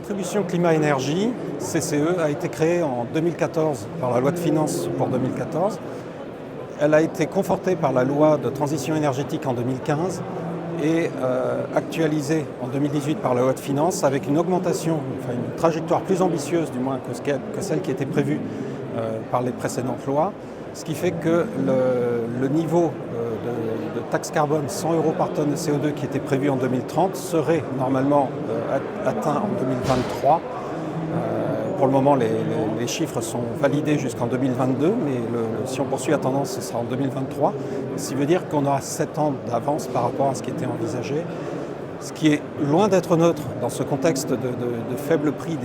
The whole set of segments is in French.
contribution climat-énergie, CCE, a été créée en 2014 par la loi de finances pour 2014. Elle a été confortée par la loi de transition énergétique en 2015 et actualisée en 2018 par la loi de finances avec une augmentation, enfin une trajectoire plus ambitieuse du moins que celle qui était prévue par les précédentes lois. Ce qui fait que le niveau de taxe carbone 100 € par tonne de CO2 qui était prévu en 2030 serait normalement atteint en 2023. Pour le moment, les chiffres sont validés jusqu'en 2022, mais si on poursuit la tendance, ce sera en 2023. Ce qui veut dire qu'on aura 7 ans d'avance par rapport à ce qui était envisagé, ce qui est loin d'être neutre dans ce contexte de faible prix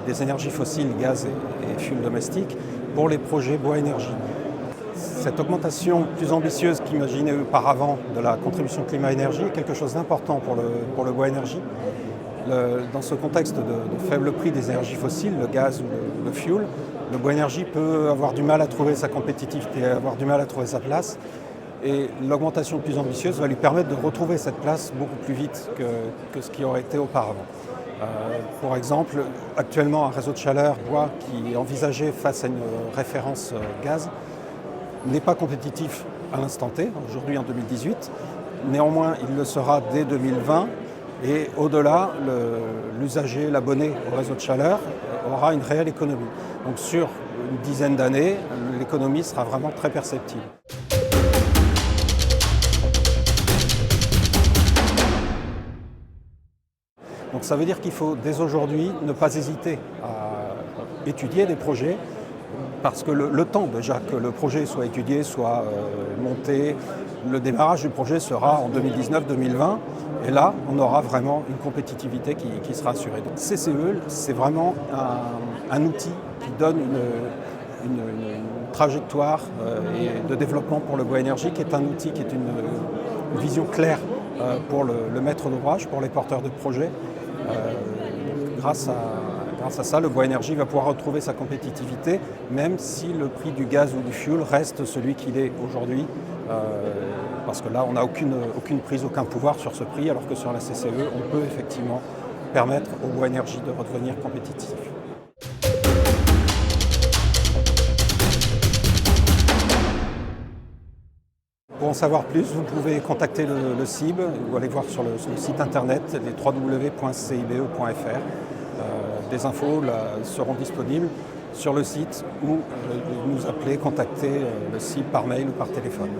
des énergies fossiles, gaz et fioul domestique, pour les projets bois-énergie. Cette augmentation plus ambitieuse qu'imaginée auparavant de la contribution climat-énergie est quelque chose d'important pour le bois-énergie. Dans ce contexte de faible prix des énergies fossiles, le gaz ou le fioul, le bois-énergie peut avoir du mal à trouver sa compétitivité, avoir du mal à trouver sa place. Et l'augmentation plus ambitieuse va lui permettre de retrouver cette place beaucoup plus vite que ce qui aurait été auparavant. Pour exemple, actuellement, un réseau de chaleur bois qui est envisagé face à une référence gaz n'est pas compétitif à l'instant T, aujourd'hui en 2018. Néanmoins, il le sera dès 2020 et au-delà, l'usager, l'abonné au réseau de chaleur aura une réelle économie. Donc sur une dizaine d'années, l'économie sera vraiment très perceptible. Donc ça veut dire qu'il faut dès aujourd'hui ne pas hésiter à étudier des projets parce que le temps déjà que le projet soit étudié, soit monté, le démarrage du projet sera en 2019-2020 et là on aura vraiment une compétitivité qui sera assurée. Donc CCE, c'est vraiment un outil qui donne une trajectoire de développement pour le bois-énergie, qui est un outil qui est une vision claire pour le maître d'ouvrage, pour les porteurs de projets. Grâce à ça, le bois-énergie va pouvoir retrouver sa compétitivité, même si le prix du gaz ou du fioul reste celui qu'il est aujourd'hui, parce que là, on n'a aucune prise, aucun pouvoir sur ce prix, alors que sur la CCE, on peut effectivement permettre au bois-énergie de redevenir compétitif. Pour en savoir plus, vous pouvez contacter le CIB ou aller voir sur le site internet les www.cibe.fr. Des infos seront disponibles sur le site ou nous appeler, contacter le CIB par mail ou par téléphone.